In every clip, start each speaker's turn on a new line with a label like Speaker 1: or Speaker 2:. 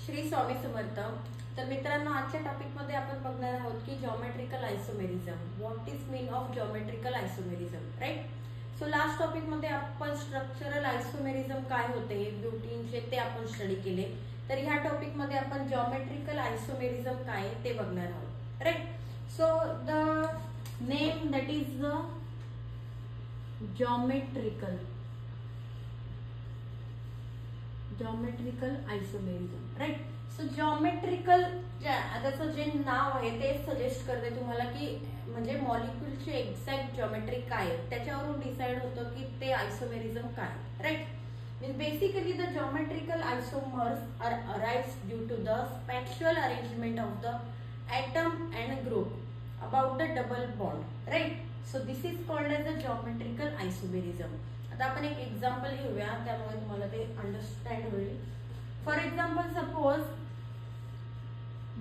Speaker 1: श्री स्वामी समर्थ। तर मित्रांनो, आजच्या टॉपिक मध्ये आपण बघणार आहोत की geometrical isomerism. What is mean of geometrical isomerism, right? So last topic मध्ये आपण स्ट्रक्चरल आयसोमेरिझम काय होते, ब्युटीनचे, ते आपण स्टडी केले. तर ह्या टॉपिक मध्ये आपण जॉमेट्रिकल आयसोमेरिझम काय ते बघणार आहोत, right? So the name that is the geometrical isomerism, right? So geometrical त्याचं जे नाव आहे ते सजेस्ट करते तुम्हाला की म्हणजे मॉलिक्युलची एक्झॅक्ट जॉमेट्री काय आहे त्याच्यावरून डिसाइड होतं की ते आयसोमेरिझम काय, right? Means basically the geometrical isomers are arrives due to the spatial arrangement of the atom and group about the double bond, right? So this is called as the geometrical isomerism. आता आपण एक example घेऊया, त्यामुळे तुम्हाला ते understand होईल. For example, suppose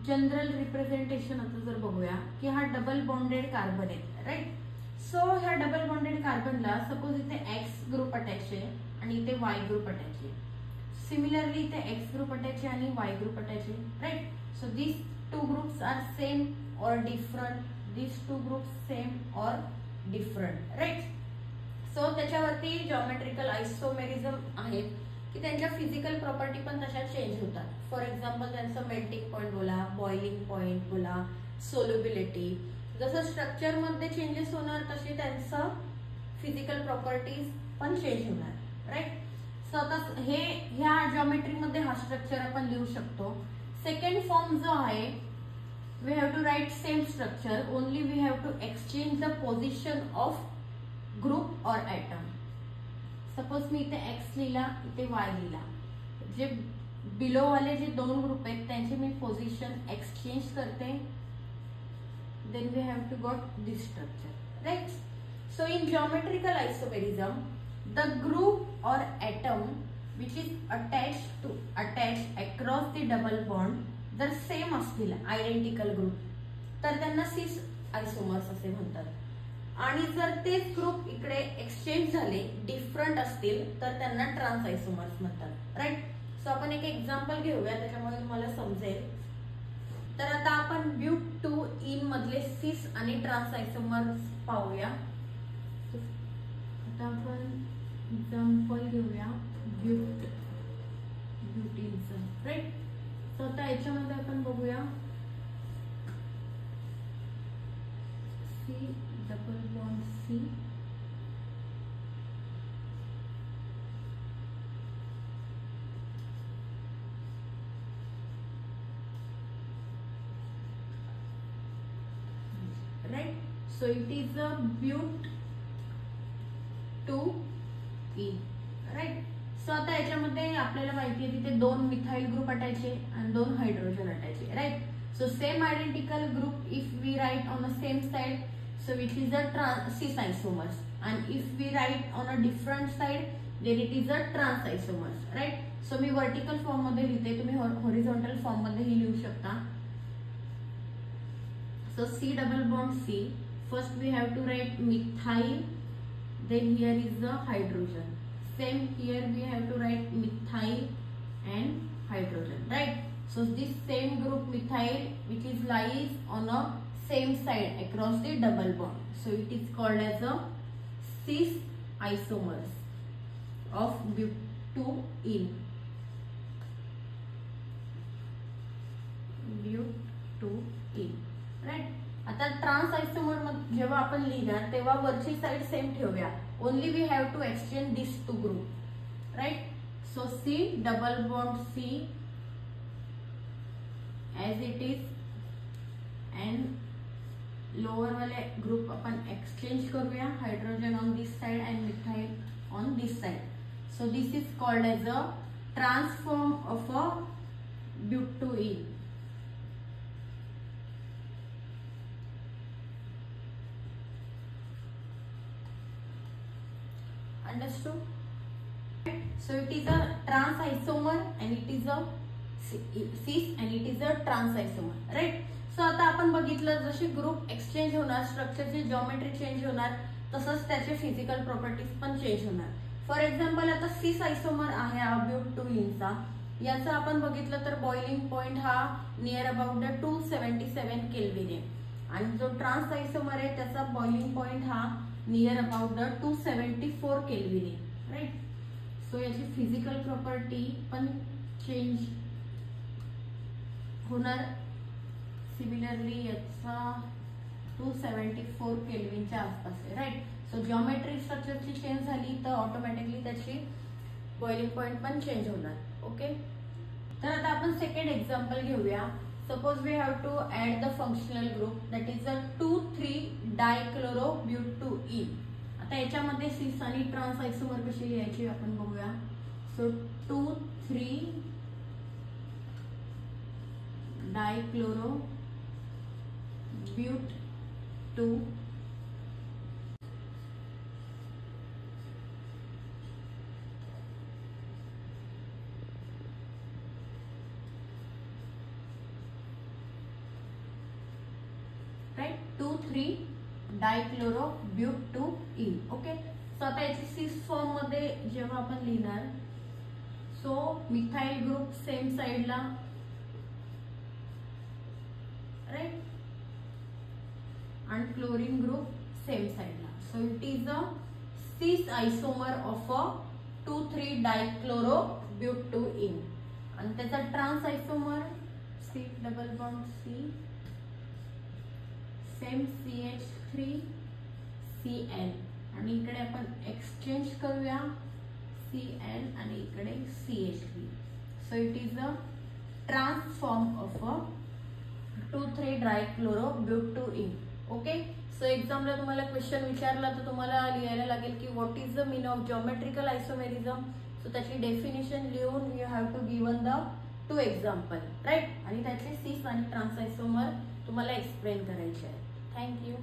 Speaker 1: general representation आता जर बघूया की हा डबल बॉन्डेड कार्बन आहे, राईट? सो ह्या डबल बॉन्डेड कार्बनला सपोज इथे एक्स ग्रुप अटॅच आहे आणि इथे वाय ग्रुप अटॅच आहे. सिमिलरली इथे एक्स ग्रुप अटॅच आहे आणि वाय ग्रुप अटॅच आहे, right? So this two groups are same or different, this two groups same or different, right? So त्याच्यावरती जॉमेट्रिकल आयसोमेरिझम आहेत की त्यांच्या फिजिकल प्रॉपर्टी पण तशा चेंज होतात. फॉर एक्झाम्पल, त्यांचं मेल्टिंग पॉइंट बोला, बॉइलिंग पॉइंट बोला, सोल्युबिलिटी. जसं स्ट्रक्चर मध्ये चेंजेस होणार तसे त्यांचं फिजिकल प्रॉपर्टीज पण चेंज होणार, राईट? सो आता ह्या जॉमेट्री मध्ये हा स्ट्रक्चर आपण लिहू शकतो. सेकंड फॉर्म जो आहे, we have to write same structure, only we have to exchange the position of group or atom. Suppose मी इथे एक्स लिहिला, इथे वाय लिहिला, जे बिलो वाले जे दोन ग्रुप आहेत त्यांचे मी पोझिशन एक्सचेंज करते, then we have to got this structure, right? So in geometrical isomerism the group or atom which is attach across the double bond जर सेम असतील, आयडेंटिकल ग्रुप, तर त्यांना सिस आयसोमर्स असे म्हणतात. आणि जर तेच ग्रुप इकडे एक्सचेंज झाले, डिफरंट असतील, तर त्यांना ट्रान्स आयसोमर्स म्हणतात, राईट? सो आपण एक एक्झाम्पल घेऊया, त्याच्यामुळे तुम्हाला समजेल. तर आता आपण ब्यूट 2 इन मधले सिस आणि ट्रान्स आयसोमर्स पाहूया. आता आपण एक्झाम्पल घेऊया ब्यूटीनचं, राईट? सो आता याच्यामध्ये आपण बघूया c double bond c, right? So it is a but 2E, right? So आता याच्यामध्ये आपल्याला माहिती आहे तिथे दोन मिथाइल ग्रुप अटॅच आहे आणि दोन हायड्रोजन अटॅच आहे, right? So same identical group if we write on a same side, so which is a cis isomers, and if we write on a different side then it is a trans isomers, right? So me vertical form मध्ये लिहिते, तुम्ही horizontal form मध्ये ही लिहू शकता. So C double bond C, first we have to write methyl, then here is the hydrogen. Same here we have to write methyl and hydrogen, right? So this same group methyl which is lies on a same side across the double bond, so it is called as a cis isomers of but2ene, but2ene, right? आता trans isomer जेव्हा आपण लिहिणार तेव्हा वरची side same ठेवूया, only we have to exchange this two group, right? So C double bond C as it is and lower वाले group आपण exchange करूया, hydrogen on this side and methyl on this side. So this is called as a trans form of a ब्यूट2ene. Understood? So it is a trans isomer and it is a cis and it is a trans isomer, right? So आता आपण बघितलं जसे group exchange होणार, स्ट्रक्चरची geometry change होणार, तसंच त्याचे physical properties पण चेंज होणार. फॉर एक्झाम्पल, आता सिस आयसोमर आहे ब्यूट 2 इनचा, याचं आपण बघितलं तर बॉइलिंग पॉइंट हा नियर अबाउट द 277 केल्विन आहे आणि जो ट्रान्स आयसोमर आहे त्याचा बॉइलिंग पॉइंट हा नियर अबाउट द 274 केल्विन आहे, राईट. सो याची फिजिकल प्रॉपर्टी पण चेंज होणार. सिमिलरली याचा 274 केल्विनच्या आसपास आहे, राईट. सो जिओमेट्रिक स्ट्रक्चरची चेंज झाली तर ऑटोमॅटिकली त्याची बॉइलिंग पॉइंट पण चेंज होणार. ओके. तर आता आपण सेकंड एक्झाम्पल घेऊया. Suppose we have to add the functional group that is a 2,3-डायक्लोरोब्युटॅईन. आता याच्यामध्ये सिस आणि ट्रान्स आयसोमर कशी लिहायची आपण बघूया. सो 2,3-डायक्लोरोब्युट2 राईट, 2,3-डायक्लोरोब्युटॅईन. ओके. सो आता याची सिस फॉर्म मध्ये जेव्हा आपण लिहिणार, सो मिथाइल ग्रुप सेम साइडला, राईट, आणि क्लोरीन ग्रुप सेम साइडला. So it is a cis isomer of a 2,3-डायक्लोरोब्युटॅईन आणि त्याचा trans isomer C double bond C same CH3Cl आणि इकडे आपण एक्सचेंज करूया Cl आणि इकडे CH3. So it is a trans form of a 2,3-डायक्लोरोब्युटॅईन. ओके. सो एक्झामला तुम्हाला क्वेश्चन विचारला तर तुम्हाला लिहायला लागेल की what is the mean of geometrical isomerism. So त्याची डेफिनेशन लिहून you have to given the 2 example, right, आणि त्याचे सिस आणि ट्रान्स आयसोमर तुम्हाला एक्सप्लेन करायचे आहे. थँक्यू.